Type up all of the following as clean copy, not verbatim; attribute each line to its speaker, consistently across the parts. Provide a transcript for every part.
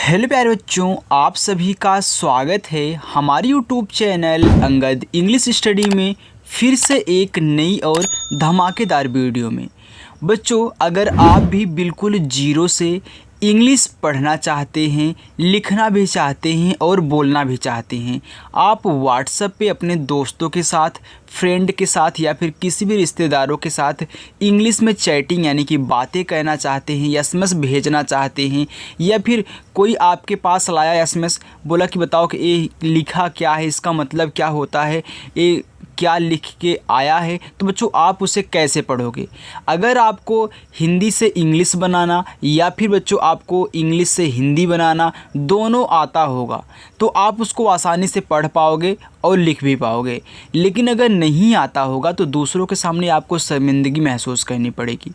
Speaker 1: Hello प्यारे बच्चों, आप सभी का स्वागत है हमारे YouTube channel Angad English study में फिर से एक नई और धमाकेदार वीडियो में। बच्चों, अगर आप भी बिल्कुल जीरो से इंग्लिश पढ़ना चाहते हैं, लिखना भी चाहते हैं और बोलना भी चाहते हैं, आप व्हाट्सएप पे अपने दोस्तों के साथ, फ्रेंड के साथ या फिर किसी भी रिश्तेदारों के साथ इंग्लिश में चैटिंग यानी कि बातें करना चाहते हैं, एसएमएस भेजना चाहते हैं, या फिर कोई आपके पास लाया एसएमएस, बोला कि बताओ कि ये लिखा क्या है, इसका मतलब क्या होता है, ये क्या लिख के आया है, तो बच्चों आप उसे कैसे पढ़ोगे। अगर आपको हिंदी से इंग्लिश बनाना या फिर बच्चों आपको इंग्लिश से हिंदी बनाना दोनों आता होगा तो आप उसको आसानी से पढ़ पाओगे और लिख भी पाओगे। लेकिन अगर नहीं आता होगा तो दूसरों के सामने आपको शर्मिंदगी महसूस करनी पड़ेगी।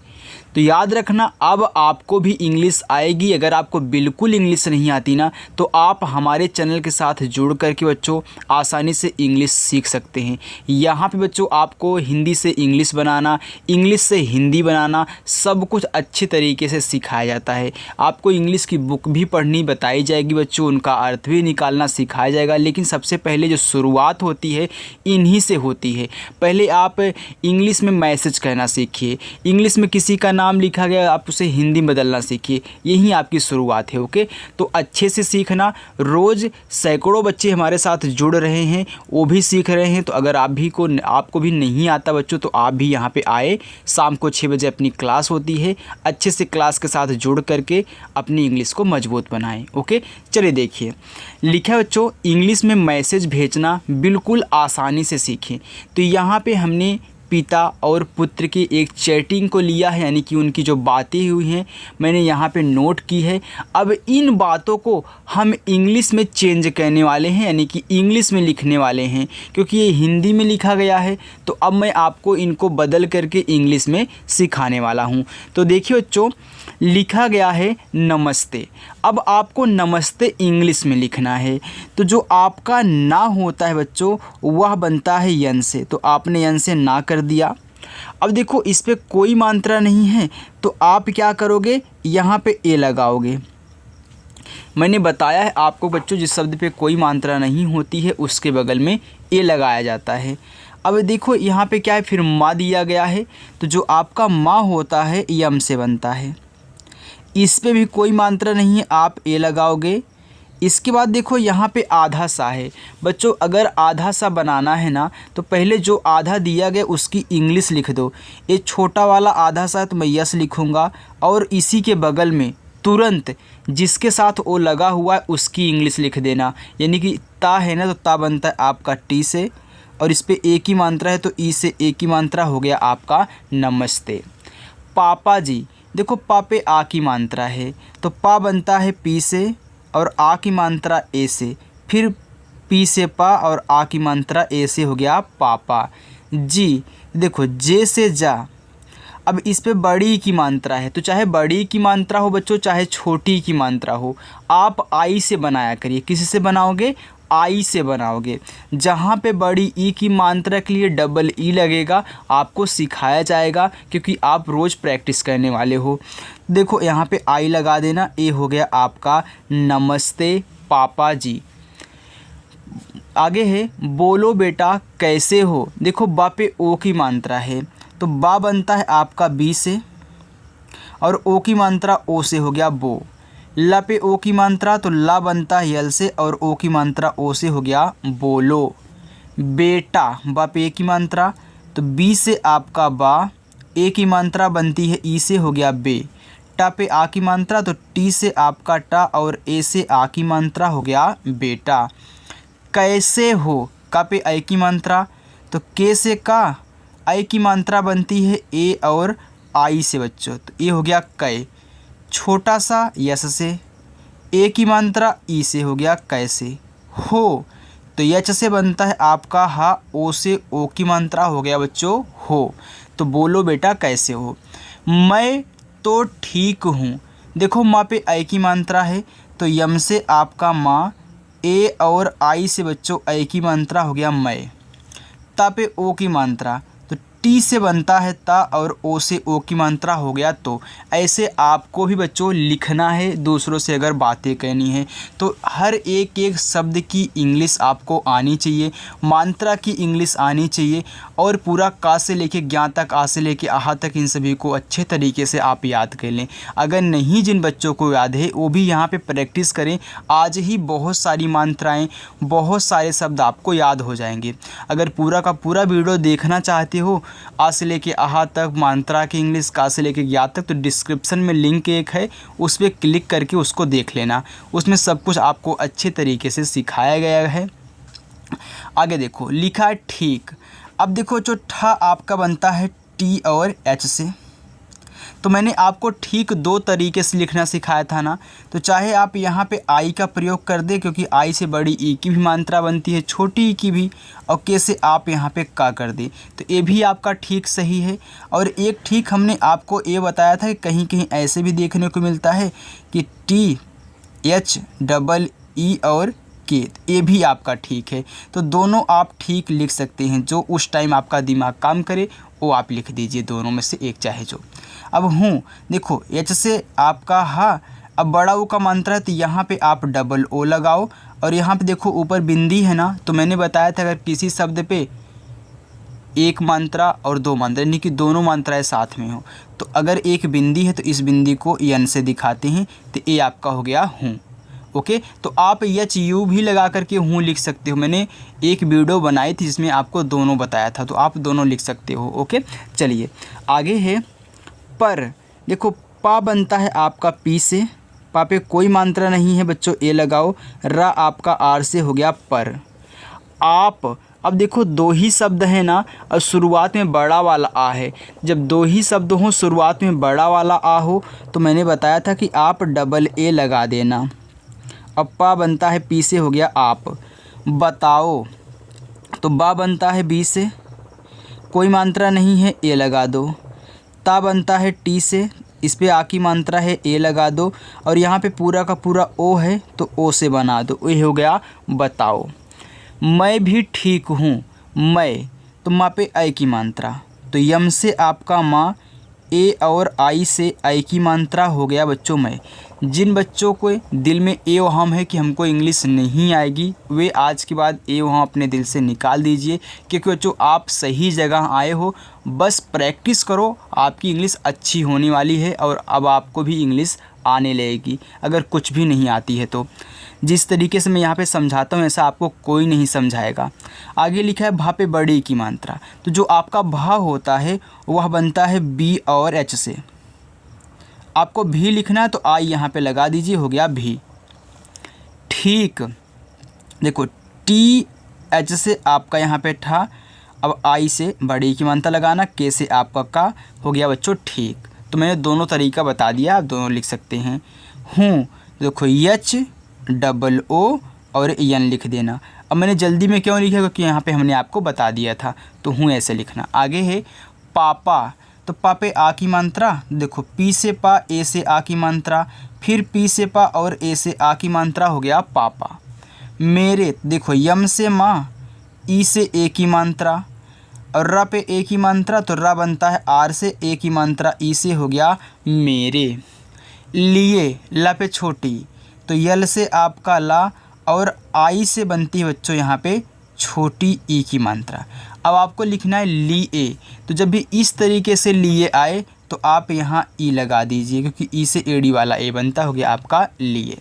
Speaker 1: तो याद रखना, अब आपको भी इंग्लिश आएगी। अगर आपको बिल्कुल इंग्लिश नहीं आती ना, तो आप हमारे चैनल के साथ जुड़ करके बच्चों आसानी से इंग्लिश सीख सकते हैं। यहाँ पे बच्चों आपको हिंदी से इंग्लिश बनाना, इंग्लिश से हिंदी बनाना सब कुछ अच्छे तरीके से सिखाया जाता है। आपको इंग्लिश की बुक भी पढ़नी बताई जाएगी बच्चों, उनका अर्थ भी निकालना सिखाया जाएगा। लेकिन सबसे पहले जो शुरुआत होती है इन्हीं से होती है। पहले आप इंग्लिश में मैसेज कहना सीखिए, इंग्लिश में किसी का नाम लिखा गया आप उसे हिंदी में बदलना सीखिए, यही आपकी शुरुआत है। ओके, तो अच्छे से सीखना। रोज़ सैकड़ों बच्चे हमारे साथ जुड़ रहे हैं, वो भी सीख रहे हैं। तो अगर आपको भी नहीं आता बच्चों, तो आप भी यहाँ पे आए। शाम को 6 बजे अपनी क्लास होती है, अच्छे से क्लास के साथ जुड़ करके अपनी इंग्लिश को मजबूत बनाएं। ओके, चलिए देखिए, लिखा है बच्चों इंग्लिश में मैसेज भेजना बिल्कुल आसानी से सीखें। तो यहाँ पे हमने पिता और पुत्र की एक चैटिंग को लिया है, यानी कि उनकी जो बातें हुई हैं मैंने यहाँ पे नोट की है। अब इन बातों को हम इंग्लिश में चेंज करने वाले हैं, यानी कि इंग्लिश में लिखने वाले हैं। क्योंकि ये हिंदी में लिखा गया है तो अब मैं आपको इनको बदल करके इंग्लिश में सिखाने वाला हूँ। तो देखिए बच्चों, लिखा गया है नमस्ते। अब आपको नमस्ते इंग्लिश में लिखना है। तो जो आपका ना होता है बच्चों वह बनता है यन से, तो आपने यन से ना कर दिया। अब देखो इस पे कोई मात्रा नहीं है, तो आप क्या करोगे, यहाँ पे ए लगाओगे। मैंने बताया है आपको बच्चों, जिस शब्द पे कोई मात्रा नहीं होती है उसके बगल में ए लगाया जाता है। अब देखो यहाँ पे क्या है, फिर माँ दिया गया है, तो जो आपका माँ होता है यम से बनता है। इस पे भी कोई मात्रा नहीं है, आप ए लगाओगे। इसके बाद देखो यहाँ पे आधा सा है बच्चों, अगर आधा सा बनाना है ना तो पहले जो आधा दिया गया उसकी इंग्लिश लिख दो। ये छोटा वाला आधा सा है तो मैं यस लिखूँगा, और इसी के बगल में तुरंत जिसके साथ ओ लगा हुआ है उसकी इंग्लिश लिख देना। यानी कि ता है ना, तो ता बनता है आपका टी से, और इस पे एक ही मात्रा है तो ई से एक ही मात्रा हो गया आपका नमस्ते। पापा जी, देखो पा पे आ की मात्रा है तो पा बनता है पी से, और आ की मात्रा ए से, फिर पी से पा और आ की मात्रा ए से हो गया पापा। जी, देखो जे से जा। अब इस पे बड़ी की मात्रा है, तो चाहे बड़ी की मात्रा हो बच्चों चाहे छोटी की मात्रा हो, आप आई से बनाया करिए। किसी से बनाओगे, आई से बनाओगे। जहाँ पे बड़ी ई की मात्रा के लिए डबल ई लगेगा आपको सिखाया जाएगा, क्योंकि आप रोज़ प्रैक्टिस करने वाले हो। देखो यहाँ पे आई लगा देना, ए हो गया आपका नमस्ते पापा जी। आगे है बोलो बेटा कैसे हो। देखो बा पे ओ की मात्रा है तो बा बनता है आपका बी से, और ओ की मात्रा ओ से हो गया बो। ला पे ओ की मात्रा तो ला बनता है यल से, और ओ की मात्रा ओ से हो गया बोलो। बेटा बा पे ए की मात्रा तो बी से आपका बा, ए की मात्रा बनती है ई से हो गया बे। टा पे आ की मात्रा तो टी से आपका टा, और ए से आ की मात्रा हो गया बेटा। कैसे हो, का पे आई की मात्रा तो के से का, आई की मात्रा बनती है ए और आई से बच्चों, तो ये हो गया कै। छोटा सा यस से, ए की मात्रा ई से हो गया कैसे। हो तो यच से बनता है आपका हा, ओ से ओ की मात्रा हो गया बच्चों हो। तो बोलो बेटा कैसे हो। मैं तो ठीक हूँ। देखो माँ पे आई की मात्रा है तो यम से आपका माँ, ए और आई से बच्चों आई की मात्रा हो गया मैं। ता पे ओ की मात्रा तो टी से बनता है ता और ओ से ओ की मात्रा हो गया तो। ऐसे आपको भी बच्चों लिखना है दूसरों से अगर बातें कहनी है तो हर एक एक शब्द की इंग्लिश आपको आनी चाहिए, मात्रा की इंग्लिश आनी चाहिए और पूरा का से लेके ज्ञा तक, आ से लेके आहा तक इन सभी को अच्छे तरीके से आप याद कर लें। अगर नहीं जिन बच्चों को याद है वो भी यहाँ पे प्रैक्टिस करें। आज ही बहुत सारी मात्राएँ, बहुत सारे शब्द आपको याद हो जाएंगे। अगर पूरा का पूरा वीडियो देखना चाहते हो आ से लेके आहा तक, मात्रा की इंग्लिश, का से लेके ज्ञा तक, तो डिस्क्रिप्शन में लिंक एक है, उस पर क्लिक करके उसको देख लेना। उसमें सब कुछ आपको अच्छे तरीके से सिखाया गया है। आगे देखो लिखा है ठीक। अब देखो जो ठा आपका बनता है टी और एच से, तो मैंने आपको ठीक दो तरीके से लिखना सिखाया था ना। तो चाहे आप यहाँ पे आई का प्रयोग कर दें क्योंकि आई से बड़ी ई की भी मात्रा बनती है, छोटी ई की भी, और के से आप यहाँ पे का कर दें तो ये भी आपका ठीक सही है। और एक ठीक हमने आपको ये बताया था कि कहीं कहीं ऐसे भी देखने को मिलता है कि टी एच डबल ई और के, ये भी आपका ठीक है। तो दोनों आप ठीक लिख सकते हैं, जो उस टाइम आपका दिमाग काम करे वो आप लिख दीजिए, दोनों में से एक चाहे जो। अब हूँ देखो एच से आपका हा, अब बड़ा ओ का मात्रा है तो यहाँ पे आप डबल ओ लगाओ और यहाँ पे देखो ऊपर बिंदी है ना, तो मैंने बताया था अगर किसी शब्द पे एक मात्रा और दो मात्रा यानी कि दोनों मात्राएं साथ में हो तो अगर एक बिंदी है तो इस बिंदी को यन से दिखाते हैं, तो ये आपका हो गया हूँ। ओके, तो आप एच यू भी लगा करके हूँ लिख सकते हो। मैंने एक वीडियो बनाई थी जिसमें आपको दोनों बताया था, तो आप दोनों लिख सकते हो। ओके, चलिए आगे है पर। देखो पा बनता है आपका पी से, पा पे कोई मात्रा नहीं है बच्चों, ए लगाओ। रा आपका आर से हो गया पर। आप, अब देखो दो ही शब्द हैं ना और शुरुआत में बड़ा वाला आ है। जब दो ही शब्द हों शुरुआत में बड़ा वाला आ हो तो मैंने बताया था कि आप डबल ए लगा देना। अब पा बनता है पी से, हो गया आप। बताओ, तो बा बनता है बी से, कोई मात्रा नहीं है, ए लगा दो। ता बनता है टी से, इस पे आ की मात्रा है, ए लगा दो। और यहाँ पे पूरा का पूरा ओ है तो ओ से बना दो, ये हो गया बताओ। मैं भी ठीक हूँ, मैं, तो माँ पे आई की मात्रा, तो यम से आपका माँ, ए और आई से आई की मात्रा हो गया बच्चों मैं। जिन बच्चों को दिल में ए वहम है कि हमको इंग्लिश नहीं आएगी, वे आज के बाद ए वहम अपने दिल से निकाल दीजिए, क्योंकि बच्चों आप सही जगह आए हो। बस प्रैक्टिस करो, आपकी इंग्लिश अच्छी होने वाली है और अब आपको भी इंग्लिश आने लगेगी अगर कुछ भी नहीं आती है तो। जिस तरीके से मैं यहाँ पे समझाता हूँ ऐसा आपको कोई नहीं समझाएगा। आगे लिखा है भा पे बड़ी की मात्रा, तो जो आपका भा होता है वह बनता है बी और एच से। आपको भी लिखना है तो आई यहाँ पे लगा दीजिए, हो गया भी। ठीक, देखो टी एच से आपका यहाँ पे ठा, अब आई से बड़ी की मात्रा लगाना, के से आपका का, हो गया बच्चों ठीक। तो मैंने दोनों तरीका बता दिया, आप दोनों लिख सकते हैं। हूँ, देखो एच डबल ओ और यन लिख देना। अब मैंने जल्दी में क्यों लिखा क्योंकि यहाँ पे हमने आपको बता दिया था, तो हूँ ऐसे लिखना। आगे है पापा, तो पा पे आ की मात्रा, देखो पी से पा, ए से आ की मात्रा, फिर पी से पा और ए से आ की मात्रा, हो गया पापा। मेरे, देखो यम से माँ, ई से ए की मात्रा और रा पे ए की मात्रा, तो रा बनता है आर से ए की मात्रा, ई से, हो गया मेरे। लिए, ला पे छोटी, तो यल से आपका ला और आई से बनती है बच्चों यहाँ पे छोटी ई की मात्रा। अब आपको लिखना है लिए, तो जब भी इस तरीके से लिए आए तो आप यहाँ ई लगा दीजिए क्योंकि ई से एडी वाला ए बनता, हो गया आपका लिए।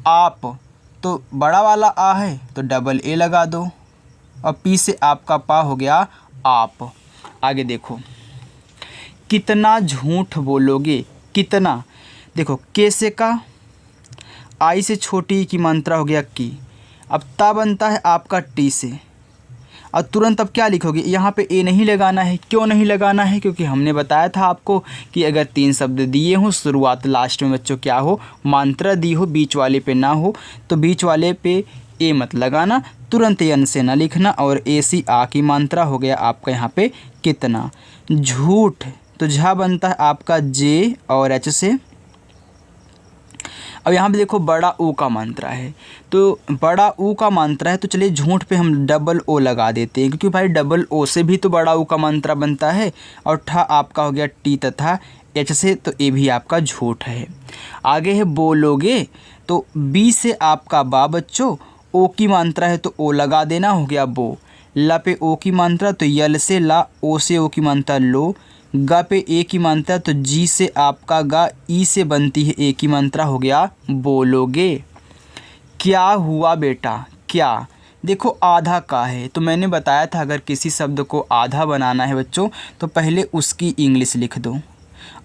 Speaker 1: आप, तो बड़ा वाला आ है तो डबल ए लगा दो और पी से आपका पा, हो गया आप। आगे देखो कितना झूठ बोलोगे, कितना, देखो के से का, आई से छोटी की मात्रा, हो गया की। अब ता बनता है आपका टी से, और तुरंत अब क्या लिखोगे, यहाँ पे ए नहीं लगाना है। क्यों नहीं लगाना है, क्योंकि हमने बताया था आपको कि अगर तीन शब्द दिए हों शुरुआत लास्ट में बच्चों क्या हो, मात्रा दी हो, बीच वाले पे ना हो, तो बीच वाले पे ए मत लगाना, तुरंत एन से ना लिखना और ए सी आ की मात्रा, हो गया आपका यहाँ पे कितना। झूठ, तो झा बनता है आपका जे और एच से, अब यहाँ पे देखो बड़ा ओ का मात्रा है, तो बड़ा ओ का मात्रा है तो चलिए झूठ पे हम डबल ओ लगा देते हैं, क्योंकि भाई डबल ओ से भी तो बड़ा ओ का मात्रा बनता है। और ठा आपका हो गया टी तथा एच से, तो ये भी आपका झूठ है। आगे है बोलोगे, तो बी से आपका बा बच्चों, ओ की मात्रा है तो ओ लगा देना, हो गया बो। ला पे ओ की मात्रा तो यल से ला, ओ से ओ की मात्रा लो। गा पे ए की मात्रा तो जी से आपका गा, ई से बनती है ए की मात्रा, हो गया बोलोगे। क्या हुआ बेटा, क्या देखो आधा का है, तो मैंने बताया था अगर किसी शब्द को आधा बनाना है बच्चों तो पहले उसकी इंग्लिश लिख दो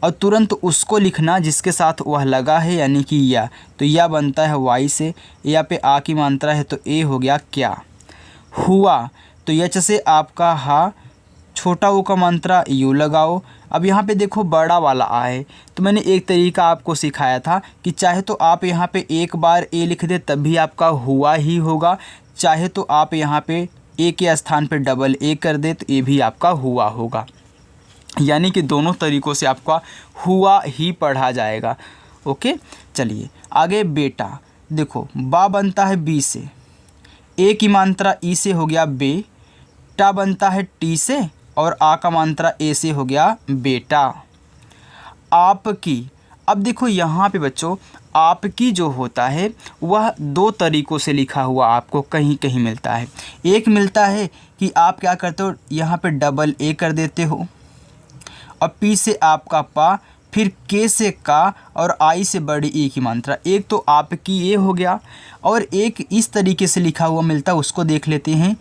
Speaker 1: और तुरंत उसको लिखना जिसके साथ वह लगा है, यानी कि या। तो या बनता है वाई से, या पे आ की मात्रा है तो ए, हो गया क्या। हुआ तो यच से आपका हा, छोटा ओ का मात्रा यू लगाओ। अब यहाँ पे देखो बड़ा वाला आ है, तो मैंने एक तरीका आपको सिखाया था कि चाहे तो आप यहाँ पे एक बार ए लिख दे तब भी आपका हुआ ही होगा, चाहे तो आप यहाँ पे ए के स्थान पे डबल ए कर दे तो ये भी आपका हुआ होगा। यानी कि दोनों तरीक़ों से आपका हुआ ही पढ़ा जाएगा। ओके, चलिए आगे। बेटा देखो बा बनता है बी से, ए की मात्रा ई से, हो गया बे। टा बनता है टी से और आ का मात्रा ए से, हो गया बेटा। आपकी, अब देखो यहाँ पे बच्चों आपकी जो होता है वह दो तरीक़ों से लिखा हुआ आपको कहीं कहीं मिलता है। एक मिलता है कि आप क्या करते हो, यहाँ पे डबल ए कर देते हो और पी से आपका पा, फिर के से का और आई से बड़ी ए की मात्रा। एक तो आपकी ए हो गया और एक इस तरीके से लिखा हुआ मिलता है, उसको देख लेते हैं।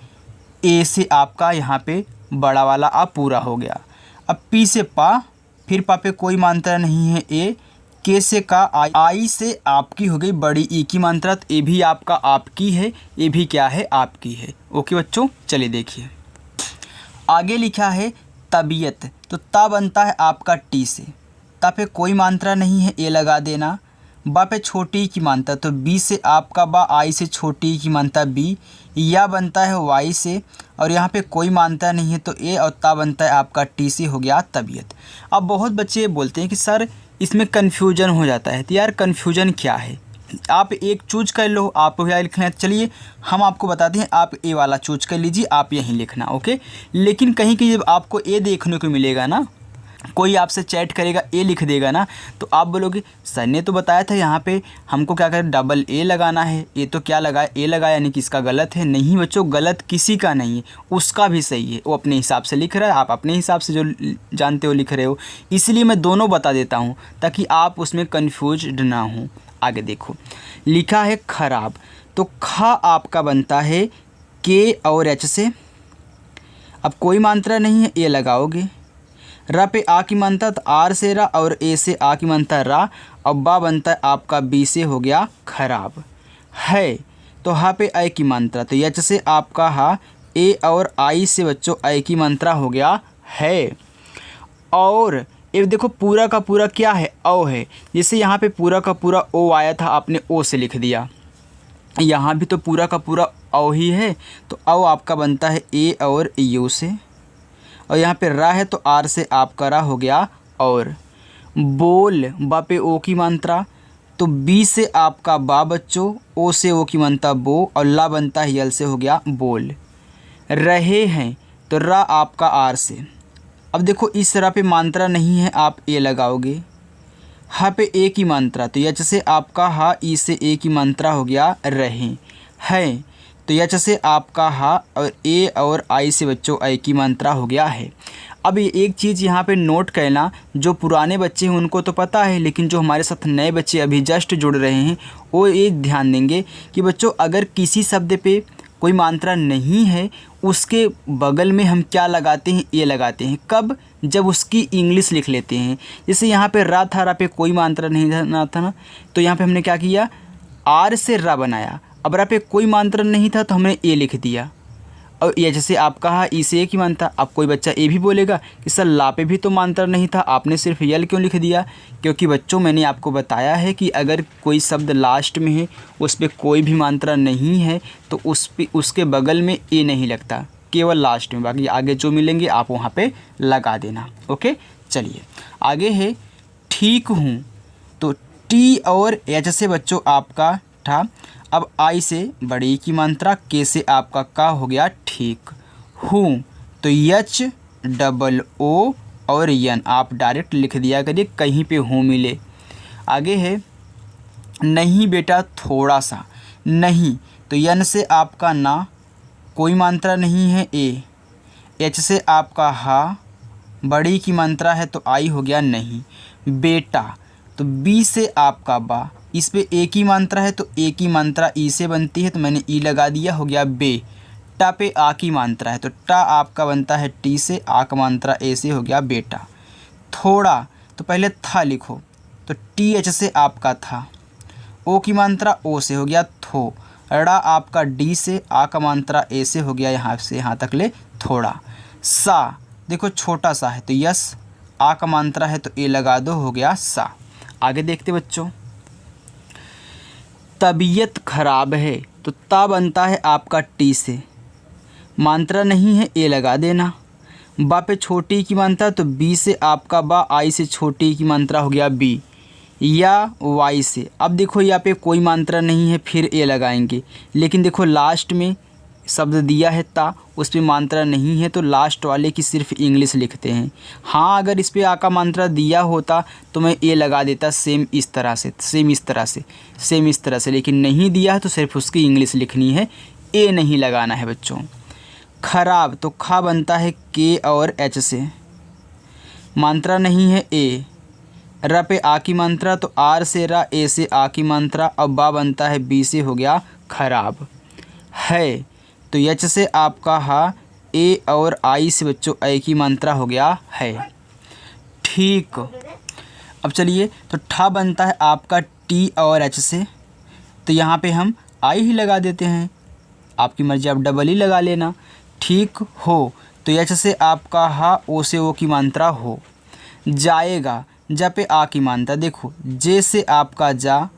Speaker 1: ए से आपका यहाँ पे बड़ा वाला आ पूरा हो गया। अब पी से पा, फिर पा पे कोई मात्रा नहीं है ए, के से का आई से आपकी हो गई बड़ी ई की मात्रा, तो ये भी आपका आपकी है, ये भी क्या है आपकी है। ओके बच्चों, चलिए देखिए आगे लिखा है तबीयत, तो ता बनता है आपका टी से, ता पे कोई मात्रा नहीं है ए लगा देना। बा पे छोटी की मात्रा तो बी से आपका बा, आई से छोटी की मात्रा बी। या बनता है वाई से और यहाँ पे कोई मात्रा नहीं है तो ए, और ता बनता है आपका टी से, हो गया तबीयत। अब बहुत बच्चे बोलते हैं कि सर इसमें कन्फ्यूजन हो जाता है, तो यार कन्फ्यूजन क्या है, आप एक चूज कर लो, आपको क्या लिखना है। चलिए हम आपको बताते हैं, आप ए वाला चूज कर लीजिए, आप यहीं लिखना। ओके, लेकिन कहीं कहीं जब आपको ए देखने को मिलेगा ना, कोई आपसे चैट करेगा ए लिख देगा ना, तो आप बोलोगे सर ने तो बताया था यहाँ पे हमको क्या करें, डबल ए लगाना है, ये तो क्या लगाया, ए लगाया, यानी कि इसका गलत है। नहीं बच्चों, गलत किसी का नहीं है, उसका भी सही है, वो अपने हिसाब से लिख रहा है, आप अपने हिसाब से जो जानते हो लिख रहे हो। इसलिए मैं दोनों बता देता हूँ ताकि आप उसमें कन्फ्यूज्ड ना हो। आगे देखो लिखा है खराब, तो खा आपका बनता है के और एच से, अब कोई मात्रा नहीं है, ए लगाओगे। रा पे आ की मात्रा तो आर से रा और ए से आ की मात्रा रा, और बा बनता है आपका बी से, हो गया खराब। है तो हा पे आई की मात्रा तो एच से आपका हा, ए और आई से बच्चों आई की मात्रा, हो गया है। और ये देखो पूरा का पूरा क्या है, ओ है, जैसे यहाँ पे पूरा का पूरा ओ आया था, आपने ओ से लिख दिया, यहाँ भी तो पूरा का पूरा ओ ही है, तो ओ आपका बनता है ए और यू से, और यहाँ पे रा है तो आर से आपका रा, हो गया और। बोल बा पे ओ की मात्रा तो बी से आपका बा बच्चों, ओ से ओ की मात्रा बो, और ला बनता है यल से, हो गया बोल। रहे हैं तो रा आपका आर से, अब देखो इस रा पे मात्रा नहीं है, आप ए लगाओगे। हा पे ए की मात्रा तो यच से आपका हा, ई से ए की मात्रा, हो गया रहे। है तो यच से आपका हा और ए और आई से बच्चों आई की मात्रा, हो गया है। अब ये एक चीज़ यहाँ पे नोट करना, जो पुराने बच्चे हैं उनको तो पता है, लेकिन जो हमारे साथ नए बच्चे अभी जस्ट जुड़ रहे हैं वो ये ध्यान देंगे कि बच्चों अगर किसी शब्द पे कोई मात्रा नहीं है, उसके बगल में हम क्या लगाते हैं, ये लगाते हैं। कब, जब उसकी इंग्लिश लिख लेते हैं। जैसे यहाँ पे रा था, रा पे कोई मात्रा नहीं था ना, तो यहाँ पे हमने क्या किया, आर से रा बनाया। अब रा पे कोई मात्रा नहीं था तो हमने ए लिख दिया, और ये जैसे आप कहा ई से ए की मात्रा। अब कोई बच्चा ये भी बोलेगा कि सर ला पे भी तो मात्रा नहीं था, आपने सिर्फ यल क्यों लिख दिया। क्योंकि बच्चों मैंने आपको बताया है कि अगर कोई शब्द लास्ट में है, उस पर कोई भी मात्रा नहीं है, तो उसके बगल में ए नहीं लगता, केवल लास्ट में, बाकी आगे जो मिलेंगे आप वहाँ पे लगा देना। ओके, चलिए आगे है ठीक हूँ, तो टी और एच से बच्चों आपका ठा। अब आई से बड़ी की मात्रा, के से आपका का हो गया ठीक। हूँ तो एच डबल ओ और यन आप डायरेक्ट लिख दिया करिए, कहीं पे हूँ मिले। आगे है नहीं बेटा थोड़ा सा, नहीं तो यन से आपका ना, कोई मात्रा नहीं है ए। एच से आपका हा, बड़ी की मात्रा है तो आई हो गया नहीं। बेटा तो बी से आपका बा, इस पे ए की मात्रा है तो ए की मात्रा ई से बनती है तो मैंने ई लगा दिया, हो गया बे। टा पे आ की मात्रा है तो टा आपका बनता है टी से, आ का मात्रा ए से, हो गया बेटा। थोड़ा तो पहले था लिखो, तो टी एच से आपका था, ओ की मात्रा ओ से, हो गया थो। ड़ा आपका डी से, आ का मात्रा ए से, हो गया यहाँ से यहाँ तक ले थोड़ा। सा देखो छोटा सा है तो यस, आ का मात्रा है तो ए लगा दो, हो गया सा। आगे देखते बच्चों, तबीयत खराब है तो ता बनता है आपका टी से, मात्रा नहीं है ए लगा देना। बा पे छोटी की मात्रा तो बी से आपका बा, आई से छोटी की मात्रा, हो गया बी। या वाई से, अब देखो यहाँ पे कोई मात्रा नहीं है फिर ए लगाएंगे, लेकिन देखो लास्ट में शब्द दिया है ता, उस पर मात्रा नहीं है तो लास्ट वाले की सिर्फ इंग्लिश लिखते हैं। हाँ अगर इस पर आ का मात्रा दिया होता तो मैं ए लगा देता, सेम इस तरह से, लेकिन नहीं दिया है तो सिर्फ उसकी इंग्लिश लिखनी है, ए नहीं लगाना है बच्चों। खराब तो खा बनता है के और एच से, मात्रा नहीं है ए। र पे आ की मात्रा तो आर से रा, ए से आ की मात्रा, अब बा बनता है बी से, हो गया खराब। है तो एच से आपका हा, ए और आई से बच्चों ए की मात्रा, हो गया है ठीक। अब चलिए तो ठा बनता है आपका टी और एच से, तो यहाँ पे हम आई ही लगा देते हैं, आपकी मर्जी, आप डबल ही लगा लेना ठीक। हो तो एच से आपका हा, ओ से ओ की मात्रा हो। जाएगा जा पे आ की मात्रा, देखो जे से आपका जा,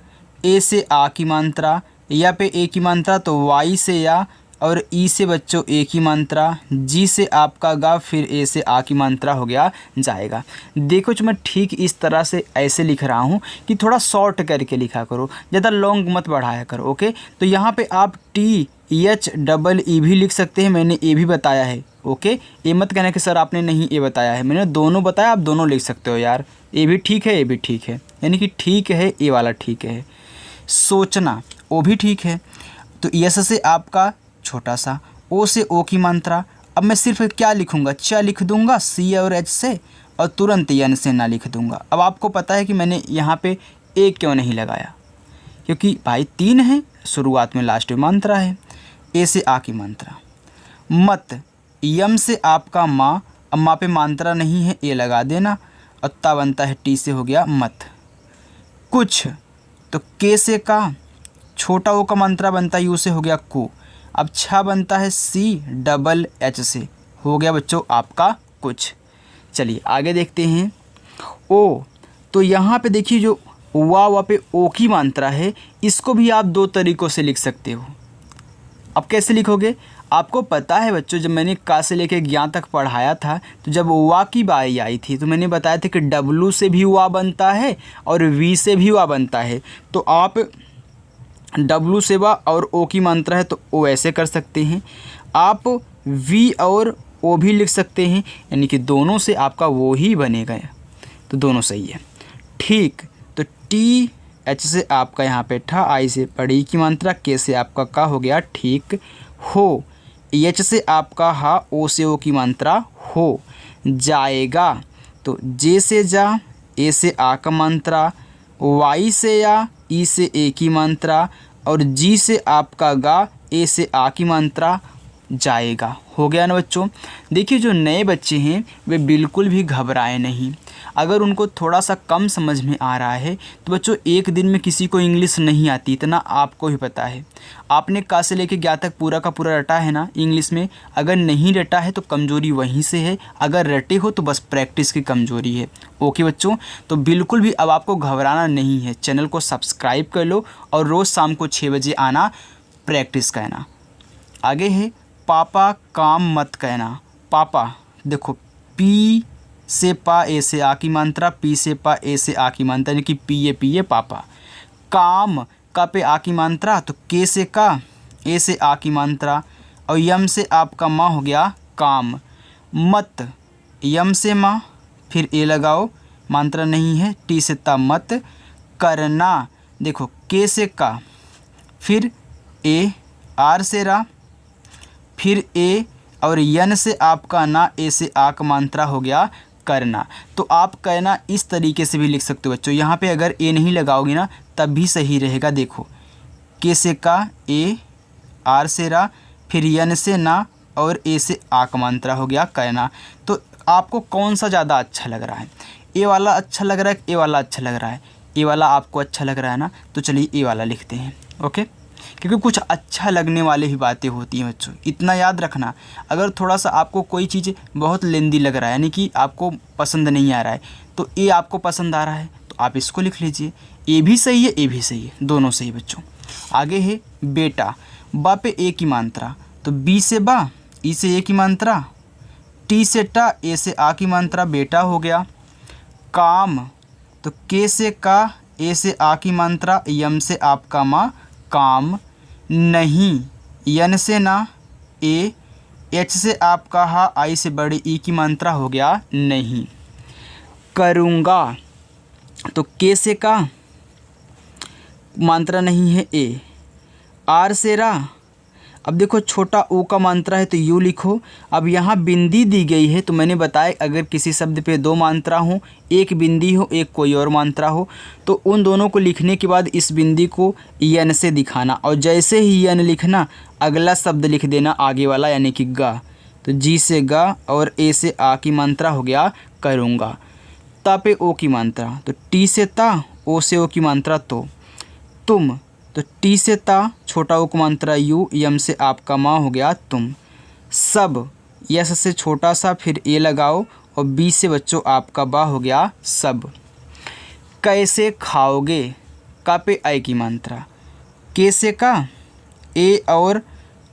Speaker 1: ए से आ की मात्रा, या पे ए की मात्रा तो वाई से या, और ई से बच्चों ए की मात्रा, जी से आपका गा, फिर ए से आ की मात्रा, हो गया जाएगा। देखो जो मैं ठीक इस तरह से ऐसे लिख रहा हूँ कि थोड़ा शॉर्ट करके लिखा करो, ज़्यादा लॉन्ग मत बढ़ाया करो। ओके तो यहाँ पे आप टी एच डबल ई भी लिख सकते हैं, मैंने ए भी बताया है। ओके ये मत कहना कि सर आपने नहीं ए बताया है, मैंने दोनों बताया, आप दोनों लिख सकते हो यार, ए भी ठीक है ए भी ठीक है, यानी कि ठीक है ए वाला ठीक है। सोचना ओ भी ठीक है, तो यस से आपका छोटा सा, ओ से ओ की मात्रा, अब मैं सिर्फ क्या लिखूंगा, च लिख दूंगा सी और एच से, और तुरंत यन से ना लिख दूंगा। अब आपको पता है कि मैंने यहाँ पे ए क्यों नहीं लगाया, क्योंकि भाई 3 है, शुरुआत में लास्ट में मात्रा है। ए से आ की मात्रा। मत यम से आपका माँ, अब माँ पे मात्रा नहीं है ए लगा देना, और ता बनता है टी से, हो गया मत। कुछ तो के से का, छोटा ओ का मात्रा बनता है यू से, हो गया कु। अब छा बनता है सी डबल एच से, हो गया बच्चों आपका कुछ। चलिए आगे देखते हैं। ओ तो यहाँ पे देखिए जो वा पे ओ की मात्रा है, इसको भी आप 2 तरीक़ों से लिख सकते हो। अब कैसे लिखोगे, आपको पता है बच्चों, जब मैंने का से लेके ज्ञा तक पढ़ाया था तो जब वा की बारी आई थी तो मैंने बताया था कि डब्लू से भी वा बनता है और वी से भी वा बनता है। तो आप डब्लू से वा और ओ की मात्रा है तो ओ ऐसे कर सकते हैं, आप वी और ओ भी लिख सकते हैं, यानी कि दोनों से आपका वो ही बनेगा, तो दोनों सही है ठीक। तो टी एच से आपका यहाँ पे ठा, आई से बड़ी की मात्रा, के से आपका का, हो गया ठीक। हो एच से आपका हा, ओ से ओ की मात्रा हो। जाएगा तो जे से जा, ए से आ का मात्रा, वाई से या, ई से ए की मात्रा, और जी से आपका गा, ए से आ की मात्रा, जाएगा। हो गया ना बच्चों। देखिए जो नए बच्चे हैं वे बिल्कुल भी घबराए नहीं, अगर उनको थोड़ा सा कम समझ में आ रहा है तो बच्चों एक दिन में किसी को इंग्लिश नहीं आती, इतना आपको ही पता है। आपने का से लेके ज्ञा तक पूरा का पूरा रटा है ना इंग्लिश में, अगर नहीं रटा है तो कमज़ोरी वहीं से है, अगर रटे हो तो बस प्रैक्टिस की कमज़ोरी है। ओके बच्चों, तो बिल्कुल भी अब आपको घबराना नहीं है, चैनल को सब्सक्राइब कर लो और रोज़ शाम को 6 बजे आना, प्रैक्टिस करना। आगे है पापा काम मत कहना। पापा देखो पी से पा ए से आ की मात्रा, पी से पा ए से आ की मात्रा यानी कि पिए पापा। काम का पे आ की मात्रा तो के से का ए से आ की मात्रा और यम से आपका माँ हो गया काम। मत यम से माँ फिर ए लगाओ मात्रा नहीं है, टी से ता मत। करना देखो के से का फिर ए आर से रा फिर ए और यन से आपका ना ए से आ का मात्रा हो गया करना। तो आप कहना इस तरीके से भी लिख सकते हो बच्चों। यहाँ पे अगर ए नहीं लगाओगे ना तब भी सही रहेगा। देखो के से का ए आर से रा फिर यन से ना और ए से आ का मात्रा हो गया करना। तो आपको कौन सा ज़्यादा अच्छा लग रहा है, ए वाला अच्छा लग रहा है, ए वाला अच्छा लग रहा है? ए वाला आपको अच्छा लग रहा है ना, तो चलिए ए वाला लिखते हैं। ओके, क्योंकि कुछ अच्छा लगने वाले ही बातें होती हैं बच्चों, इतना याद रखना। अगर थोड़ा सा आपको कोई चीज़ बहुत लेंदी लग रहा है यानी कि आपको पसंद नहीं आ रहा है, तो ए आपको पसंद आ रहा है तो आप इसको लिख लीजिए। ए भी सही है, ए भी सही है, दोनों सही बच्चों। आगे है बेटा, बा पे ए की मात्रा तो बी से बा, ई से ए की मात्रा, टी से टा, ए से आ की मात्रा, बेटा हो गया। काम तो के से का ए से आ की मात्रा, यम से आपका माँ काम। नहीं यन से ना ए, एच से आपका हा, आई से बड़े ई की मात्रा हो गया नहीं। करूँगा तो के से का मात्रा नहीं है ए, आर से रा। अब देखो छोटा ओ का मात्रा है तो यू लिखो। अब यहाँ बिंदी दी गई है तो मैंने बताया अगर किसी शब्द पे दो मात्रा हो, एक बिंदी हो एक कोई और मात्रा हो, तो उन दोनों को लिखने के बाद इस बिंदी को यन से दिखाना और जैसे ही यन लिखना अगला शब्द लिख देना आगे वाला यानी कि गा। तो जी से गा और ए से आ की मात्रा हो गया करूँगा। ता पे ओ की मात्रा तो टी से ता, ओ से ओ की मात्रा तो तुम। तो टी से ता छोटा ओ की मात्रा यू, यम से आपका माँ हो गया तुम। सब यस से छोटा सा फिर ए लगाओ और बी से बच्चों आपका बा हो गया सब। कैसे खाओगे, का पे आई की मात्रा, के से का ए और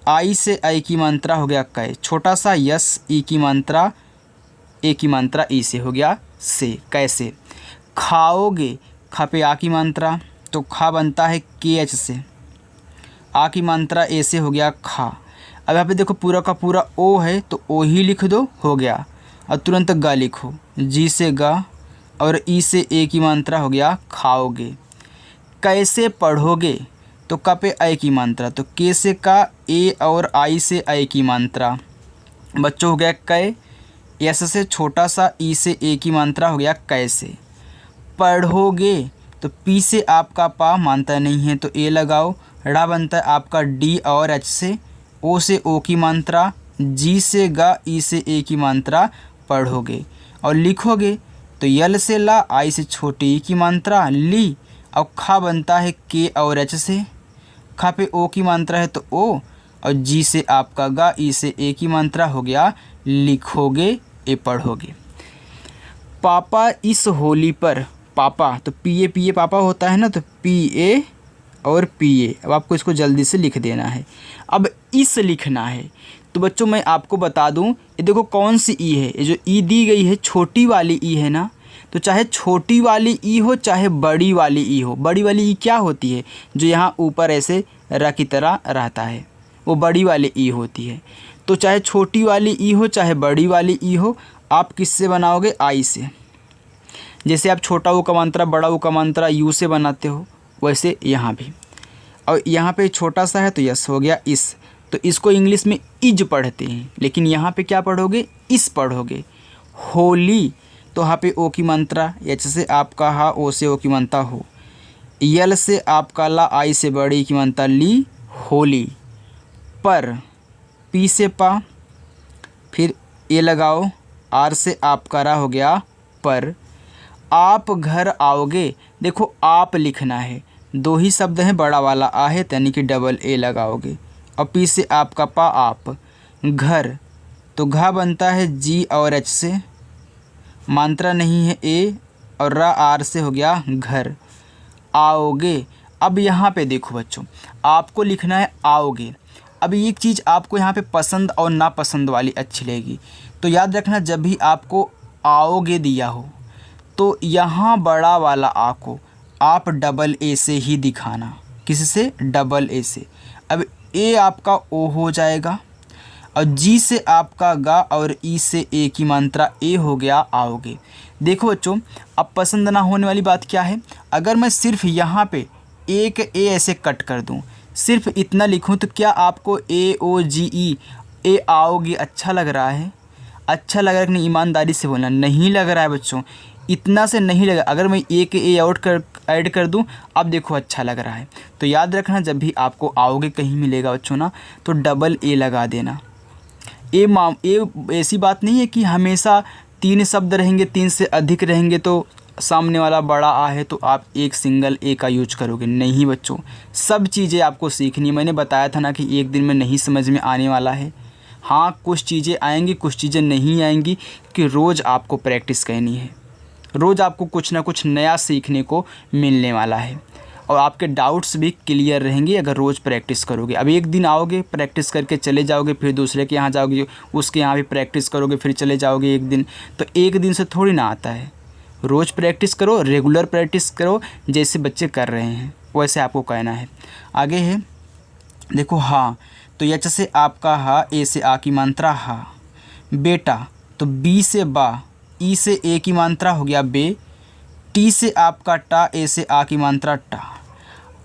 Speaker 1: आई से आई की मात्रा हो गया कै, छोटा सा यस ई की मात्रा, ए की मात्रा ई से हो गया से। कैसे खाओगे, खा पे आ की मात्रा तो खा बनता है के एच से, आ की मात्रा ए से हो गया खा। अब यहाँ पे देखो पूरा का पूरा ओ है तो ओ ही लिख दो, हो गया। और तुरंत गा लिखो, जी से गा और ई से ए की मात्रा हो गया खाओगे। कैसे पढ़ोगे तो का पे आई की मात्रा तो के से का ए और आई से आई की मात्रा बच्चों हो गया कै, एस से छोटा सा ई से ए की मात्रा हो गया कैसे। पढ़ोगे तो पी से आपका पा मात्रा नहीं है तो ए लगाओ, ड़ा बनता है आपका डी और एच से, ओ से ओ की मात्रा, जी से गा, ई से ए की मात्रा पढ़ोगे। और लिखोगे तो यल से ला, आई से छोटी ई की मात्रा ली, और खा बनता है के और एच से, खा पे ओ की मात्रा है तो ओ, और जी से आपका गा, ई से ए की मात्रा हो गया लिखोगे, ए पढ़ोगे। पापा इस होली पर, पापा तो पी ए पापा होता है ना, तो पी ए और पी ए। अब आपको इसको जल्दी से लिख देना है। अब इस लिखना है तो बच्चों मैं आपको बता दूं, ये देखो कौन सी ई है, ये जो ई दी गई है छोटी वाली ई है ना, तो चाहे छोटी वाली ई हो चाहे बड़ी वाली ई हो, बड़ी वाली ई क्या होती है जो यहाँ ऊपर ऐसे र की तरह रहता है, वो बड़ी वाली ई होती है। तो चाहे छोटी वाली ई हो चाहे बड़ी वाली ई हो, आप किससे बनाओगे, आई से। जैसे आप छोटा ऊ का मात्रा बड़ा ऊ का मात्रा यू से बनाते हो, वैसे यहाँ भी। और यहाँ पे छोटा सा है तो यस हो गया इस, तो इसको इंग्लिश में इज पढ़ते हैं, लेकिन यहाँ पे क्या पढ़ोगे, इस पढ़ोगे। होली तो यहाँ पे ओ की मात्रा, एच से आपका हा, ओ से ओ की मात्रा हो, यल से आपका ला, आई से बड़ी की मात्रा ली, होली। पर पी से पा, फिर ए लगाओ, आर से आपका रा हो गया पर। आप घर आओगे, देखो आप लिखना है, दो ही शब्द हैं, बड़ा वाला आ है यानी कि डबल ए लगाओगे, और पी से आपका पा आप। घर तो घा बनता है जी और एच से, मात्रा नहीं है ए, और रा आर से हो गया घर। आओगे, अब यहाँ पे देखो बच्चों, आपको लिखना है आओगे। अब एक चीज़ आपको यहाँ पे पसंद और नापसंद वाली अच्छी लगेगी, तो याद रखना जब भी आपको आओगे दिया हो तो यहाँ बड़ा वाला आ को आप डबल ए से ही दिखाना। किससे? डबल ए से। अब ए आपका ओ हो जाएगा और जी से आपका गा और ई से ए की मात्रा ए हो गया आओगे। देखो बच्चों, अब पसंद ना होने वाली बात क्या है, अगर मैं सिर्फ यहाँ पे एक ए ऐसे कट कर दूँ, सिर्फ इतना लिखूँ, तो क्या आपको ए ओ जी ई ए आओगे अच्छा लग रहा है? अच्छा लग रहा है कि नहीं? ईमानदारी से बोलना। नहीं लग रहा है बच्चों, इतना से नहीं लगा। अगर मैं एक ए ऐड कर दूं, अब देखो अच्छा लग रहा है। तो याद रखना, जब भी आपको आओगे कहीं मिलेगा बच्चों ना, तो डबल ए लगा देना। ए ऐसी बात नहीं है कि हमेशा 3 शब्द रहेंगे, 3 से अधिक रहेंगे तो सामने वाला बड़ा आ है तो आप एक सिंगल ए का यूज करोगे। नहीं बच्चों, सब चीज़ें आपको सीखनी है। मैंने बताया था ना कि एक दिन में नहीं समझ में आने वाला है। हाँ, कुछ चीज़ें आएंगी, कुछ चीज़ें नहीं आएंगी, कि रोज़ आपको प्रैक्टिस करनी है। रोज़ आपको कुछ ना कुछ नया सीखने को मिलने वाला है और आपके डाउट्स भी क्लियर रहेंगे अगर रोज़ प्रैक्टिस करोगे। अब एक दिन आओगे, प्रैक्टिस करके चले जाओगे, फिर दूसरे के यहाँ जाओगे, उसके यहाँ भी प्रैक्टिस करोगे, फिर चले जाओगे एक दिन। तो एक दिन से थोड़ी ना आता है। रोज़ प्रैक्टिस करो, रेगुलर प्रैक्टिस करो, जैसे बच्चे कर रहे हैं वैसे आपको कहना है। आगे है, देखो हाँ, तो यच से आपका हा, ए से आ की मात्रा हा। बेटा, तो बी से बा, ई से ए की मात्रा हो गया बे। टी से आपका टा, ए से आ की मात्रा टा।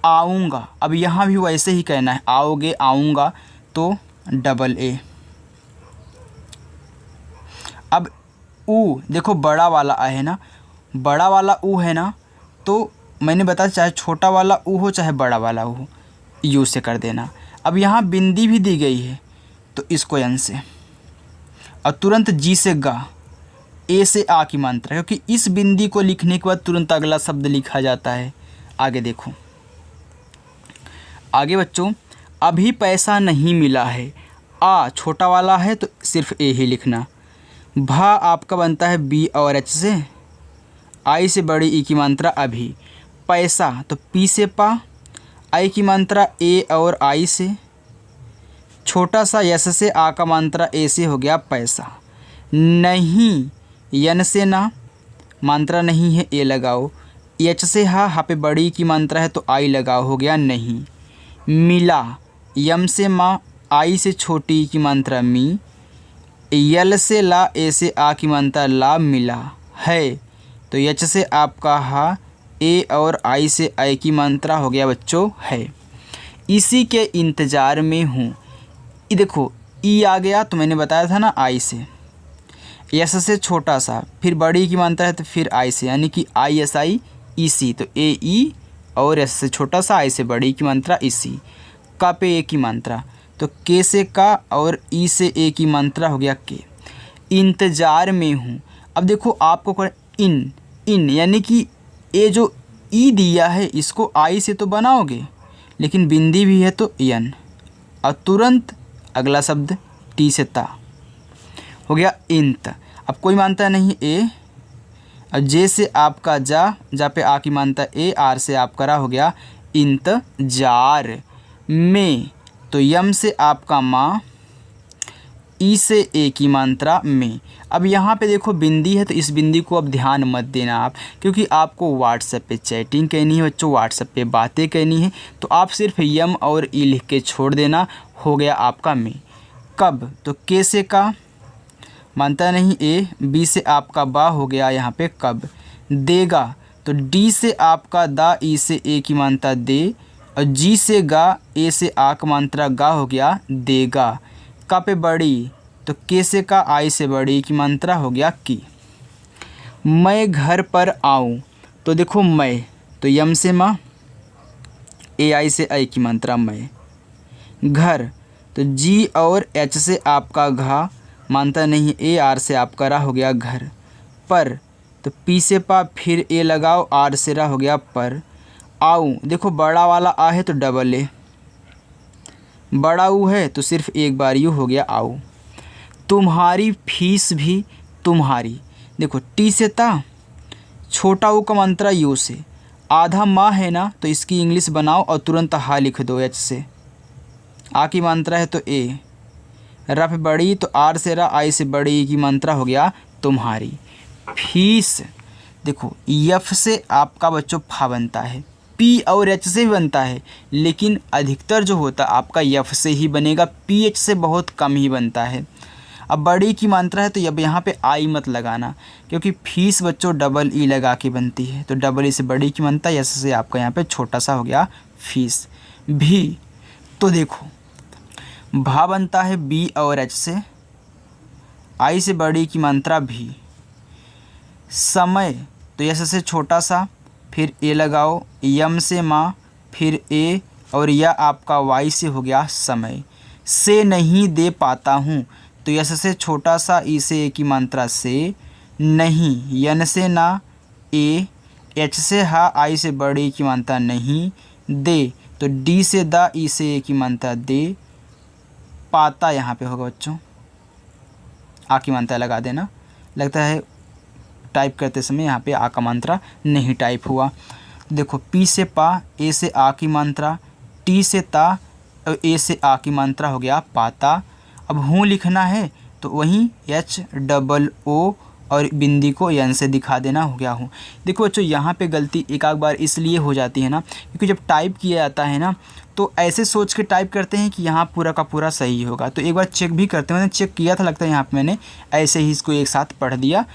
Speaker 1: आऊँगा, अब यहाँ भी वैसे ही कहना है, आओगे आऊँगा तो डबल ए। अब ऊ, देखो बड़ा वाला आ है ना, बड़ा वाला ऊ है ना, तो मैंने बताया चाहे छोटा वाला ऊ हो चाहे बड़ा वाला ऊ हो, यू से कर देना। अब यहाँ बिंदी भी दी गई है तो इसको एन से, और तुरंत जी से गा, ए से आ की मात्रा, क्योंकि इस बिंदी को लिखने के बाद तुरंत अगला शब्द लिखा जाता है। आगे देखो, आगे बच्चों, अभी पैसा नहीं मिला है। आ छोटा वाला है तो सिर्फ ए ही लिखना। भा आपका बनता है बी और एच से, आई से बड़ी ई की मात्रा अभी। पैसा तो पी से पा, आई की मात्रा ए और आई से। छोटा सा यस से आ का मात्रा ए से हो गया पैसा। नहीं, यन से ना, मात्रा नहीं है ए लगाओ। एच से हा पे बड़ी की मात्रा है तो आई लगाओ, हो गया नहीं। मिला, यम से माँ, आई से छोटी की मात्रा मी। यल से ला, ए से आ की मात्रा ला, मिला। है तो यच से आपका हा, ए और आई से आई की मात्रा हो गया बच्चों है। इसी के इंतज़ार में हूँ। ये देखो ई आ गया तो मैंने बताया था ना आई से। यस से छोटा सा, फिर बड़ी की मात्रा है तो फिर आई से, यानी कि आई एस आई ई सी, तो ए ई और एस से छोटा सा, आई से बड़ी की मात्रा इसी। का पे ए की मात्रा, तो के से का और ई से ए की मात्रा हो गया के। इंतज़ार में हूँ, अब देखो आपको कर इन यानी कि ये जो ई दिया है इसको आई से तो बनाओगे, लेकिन बिंदी भी है तो यन, और तुरंत अगला शब्द टी से ता हो गया इंत। अब कोई मानता नहीं ए, और जे से आपका जा पे आ की मानता ए, आर से आपका रा हो गया इंतजार में। तो यम से आपका माँ, ई से ए की मात्रा में। अब यहाँ पे देखो बिंदी है तो इस बिंदी को अब ध्यान मत देना आप, क्योंकि आपको व्हाट्सएप पे चैटिंग करनी है बच्चों, व्हाट्सएप पे बातें करनी है, तो आप सिर्फ यम और ई लिख के छोड़ देना, हो गया आपका में। कब, तो के से का मानता नहीं ए, बी से आपका बा हो गया यहाँ पे कब। देगा, तो डी से आपका दा, ई से ए की मात्रा दे, और जी से गा, ए से आ का मात्रा गा हो गया देगा। का पे बड़ी, तो के से का, आई से बड़ी की मात्रा हो गया की। मैं घर पर आऊँ, तो देखो मैं, तो यम से माँ, ए आई से आई की मात्रा मैं। घर, तो जी और एच से आपका घा, मानता नहीं ए, आर से आपका रा हो गया घर। पर, तो पी से पा, फिर ए लगाओ, आर से रा हो गया पर। आऊँ, देखो बड़ा वाला आ है तो डबल ए, बड़ा ऊ है तो सिर्फ एक बार यू हो गया आऊ। तुम्हारी फीस भी तुम्हारी, देखो टी से ता, छोटा ऊ का मात्रा यू से। आधा माँ है ना तो इसकी इंग्लिश बनाओ और तुरंत हा लिख दो एच से। आ की मात्रा है तो ए, रा पे बड़ी तो आर से रा, आई से बड़ी की मात्रा हो गया तुम्हारी। फीस। देखो यफ से आपका बच्चों फा बनता है, पी और एच से भी बनता है, लेकिन अधिकतर जो होता है आपका यफ से ही बनेगा, पी एच से बहुत कम ही बनता है। अब बड़ी की मात्रा है तो अब यहाँ पे आई मत लगाना, क्योंकि फीस बच्चों डबल ई लगा के बनती है, तो डबल ई से बड़ी की मात्रा, यस से आपका यहाँ पे छोटा सा हो गया फीस। भी तो देखो भा बनता है बी और एच से, आई से बड़ी की मात्रा भी। समय तो यस से छोटा सा, फिर ए लगाओ, यम से माँ, फिर ए, और यह आपका वाई से हो गया समय। से नहीं दे पाता हूँ तो यस से छोटा सा, ई से ए की मात्रा से, नहीं यन से ना, ए, एच से हा, आई से बड़ी की मात्रा नहीं, दे तो डी से दा, ई से ए की मात्रा दे, पाता यहाँ पे होगा बच्चों, आ की मात्रा लगा देना। लगता है टाइप करते समय यहाँ पे आ का मात्रा नहीं टाइप हुआ। देखो पी से पा, ए से आ की मात्रा, टी से ता, और ए से आ की मात्रा हो गया पाता। अब हूँ लिखना है तो वहीं एच डबल ओ और बिंदी को यन से दिखा देना, हो गया हूँ। देखो बच्चों यहाँ पे गलती एक आध बार इसलिए हो जाती है ना, क्योंकि जब टाइप किया जाता है ना तो ऐसे सोच के टाइप करते हैं कि यहाँ पूरा का पूरा सही होगा, तो एक बार चेक भी करते हैं। मैंने चेक किया था, लगता है यहाँ पे मैंने ऐसे ही इसको एक साथ पढ़ दिया,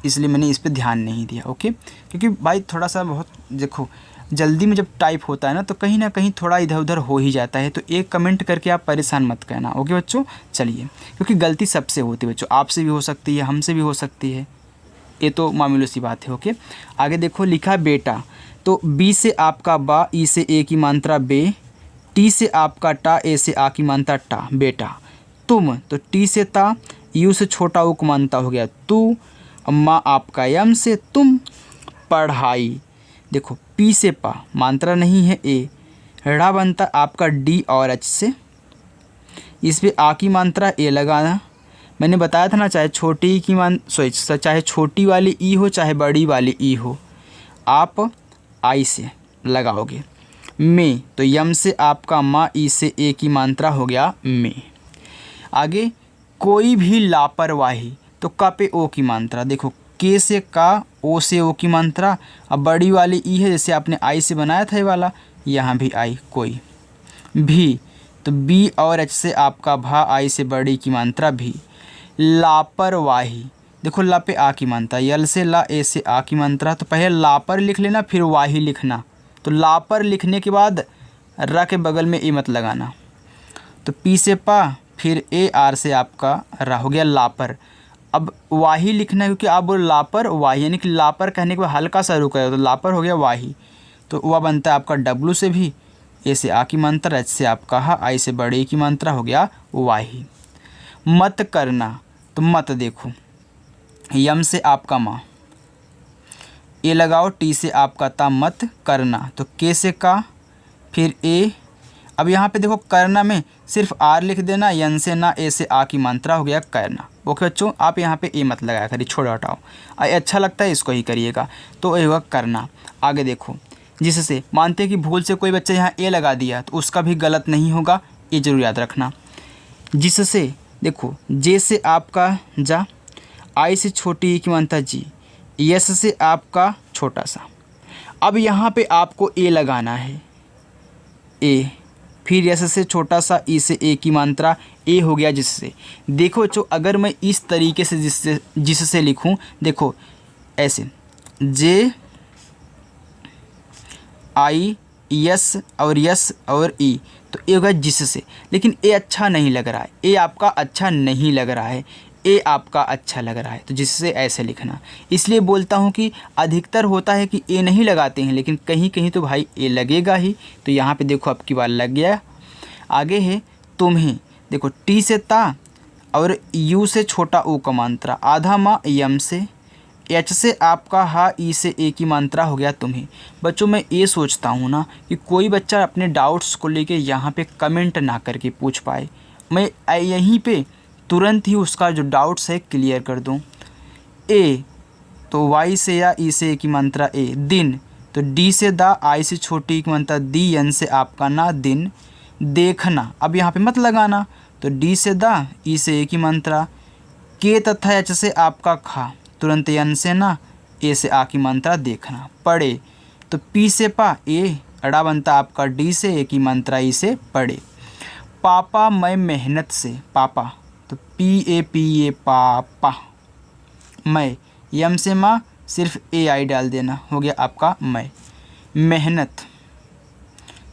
Speaker 1: इसलिए मैंने इस पर ध्यान नहीं दिया। ओके, क्योंकि भाई थोड़ा सा बहुत देखो जल्दी में जब टाइप होता है ना तो कहीं ना कहीं थोड़ा इधर उधर हो ही जाता है, तो एक कमेंट करके आप परेशान मत करना। ओके बच्चों, चलिए, क्योंकि गलती सबसे होती है बच्चों, आपसे भी हो सकती है, हमसे भी हो सकती है, ये तो मामूली सी बात है। ओके, आगे देखो लिखा बेटा, तो बी से आपका बा, ई से ए की मात्रा बे, टी से आपका टा, ए से आ की मात्रा टा, बेटा। तुम तो टी से ता, यू से छोटा ऊ की मात्रा हो गया तू, माँ आपका यम से तुम, पढ़ाई। देखो पी से पा, मात्रा नहीं है ए, ड़ा बनता आपका डी और एच से, इस पे आ की मात्रा ए लगाना। मैंने बताया था ना, चाहे छोटी की चाहे छोटी वाली ई हो चाहे बड़ी वाली ई हो, आप आई से लगाओगे। में तो यम से आपका माँ, ई से ए की मात्रा हो गया में। आगे कोई भी लापरवाही, तो का पे ओ की मात्रा। देखो के से का, ओ से ओ की मात्रा, अब बड़ी वाली ई है, जैसे आपने आई से बनाया था ये वाला, यहाँ भी आई। कोई भी तो बी और एच से आपका भा, आई से बड़ी की मात्रा भी। लापरवाही, देखो ला पे आ की मात्रा, यल से ला, ए से आ की मात्रा, तो पहले लापर लिख लेना फिर वाही लिखना, तो लापर लिखने के बाद रा के बगल में ए मत लगाना। तो पी से पा, फिर ए, आर से आपका रा, हो गया लापर। अब वाही लिखना है, क्योंकि आप बोल लापर वाही, यानी कि लापर कहने के बाद हल्का सा रुका है, तो लापर हो गया वाही। तो वह बनता है आपका डब्लू से भी, ए से आ की मात्रा, एच से आपका हा, आई से बड़े की मात्रा, हो गया वाही। मत करना, तो मत देखो यम से आपका माँ, ए लगाओ, टी से आपका ता, मत करना, तो के से का, फिर ए। अब यहाँ पे देखो करना में सिर्फ आर लिख देना, यन से ना, ए से आ की मात्रा, हो गया करना। ओके बच्चों, आप यहाँ पे ए मत लगाया करिए, छोड़ो हटाओ, अच्छा लगता है इसको ही करिएगा, तो ये होगा करना। आगे देखो जिससे, मानते हैं कि भूल से कोई बच्चा यहाँ ए लगा दिया तो उसका भी गलत नहीं होगा, ये जरूर याद रखना। जिससे देखो जे से आपका जा, आई से छोटी ई की मात्रा जी, यस से आपका छोटा सा। अब यहाँ पे आपको ए लगाना है, ए, फिर यस से छोटा सा, ई से ए की मात्रा, ए हो गया जिससे। देखो बच्चों अगर मैं इस तरीके से जिससे लिखूं, देखो ऐसे जे आई यस और ई, तो ए होगा जिससे, लेकिन ए अच्छा नहीं लग रहा है, ए आपका अच्छा नहीं लग रहा है, ए आपका अच्छा लग रहा है, तो जिससे ऐसे लिखना। इसलिए बोलता हूँ कि अधिकतर होता है कि ए नहीं लगाते हैं, लेकिन कहीं कहीं तो भाई ए लगेगा ही, तो यहाँ पे देखो अब की बार लग गया। आगे है तुम्हें, देखो टी से ता और यू से छोटा ओ का मात्रा, आधा माँ यम से, एच से आपका हा, ई से ए की मात्रा, हो गया तुम्हें। बच्चों मैं ये सोचता हूँ ना कि कोई बच्चा अपने डाउट्स को लेके यहाँ पे कमेंट ना करके पूछ पाए, मैं यहीं पे तुरंत ही उसका जो डाउट्स है क्लियर कर दूँ। ए तो वाई से या ई से ए की मात्रा ए, दिन तो डी से दा, आई से छोटी की मात्रा दी, यन से आपका ना, दिन। देखना, अब यहाँ पे मत लगाना, तो डी से दा, ई से ए की मात्रा, के तथा एच से आपका खा, तुरंत यन से ना ए से आ की मात्रा देखना। पढ़े तो पी से पा, ए अड़ा बनता आपका डी से, ए की मात्रा ई से पढ़े। पापा मैं मेहनत से, पापा तो पी ए पापा। मैं यम से माँ सिर्फ ए आई डाल देना, हो गया आपका मैं। मेहनत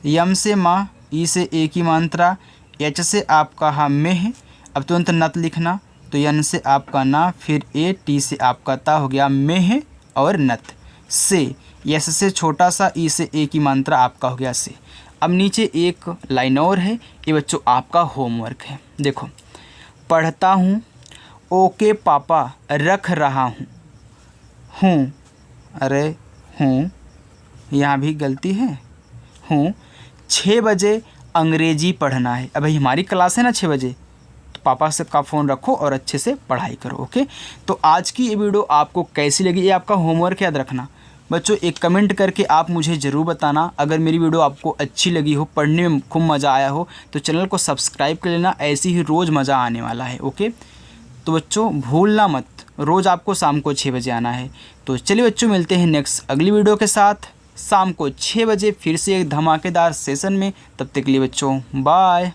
Speaker 1: यम से माँ, ई से ए की मात्रा, एच से आपका हा मेह, अब तुरंत नत लिखना तो यन से आपका ना, फिर ए, टी से आपका ता, हो गया मेह और नत। से यस से छोटा सा, ई से ए की मात्रा आपका हो गया से। अब नीचे एक लाइन और है, ये बच्चों आपका होमवर्क है। देखो, पढ़ता हूँ, ओके पापा रख रहा हूँ, अरे हूँ यहाँ भी गलती है, हूँ 6 बजे अंग्रेजी पढ़ना है। अब भाई हमारी क्लास है ना 6 बजे, तो पापा से का फ़ोन रखो और अच्छे से पढ़ाई करो। ओके, तो आज की ये वीडियो आपको कैसी लगी, ये आपका होमवर्क याद रखना बच्चों। एक कमेंट करके आप मुझे ज़रूर बताना। अगर मेरी वीडियो आपको अच्छी लगी हो, पढ़ने में खूब मज़ा आया हो, तो चैनल को सब्सक्राइब कर लेना, ऐसे ही रोज़ मज़ा आने वाला है। ओके, तो बच्चों भूलना मत, रोज़ आपको शाम को 6 बजे आना है। तो चलिए बच्चों, मिलते हैं नेक्स्ट अगली वीडियो के साथ शाम को 6 बजे फिर से एक धमाकेदार सेशन में। तब तक के लिए बच्चों बाय।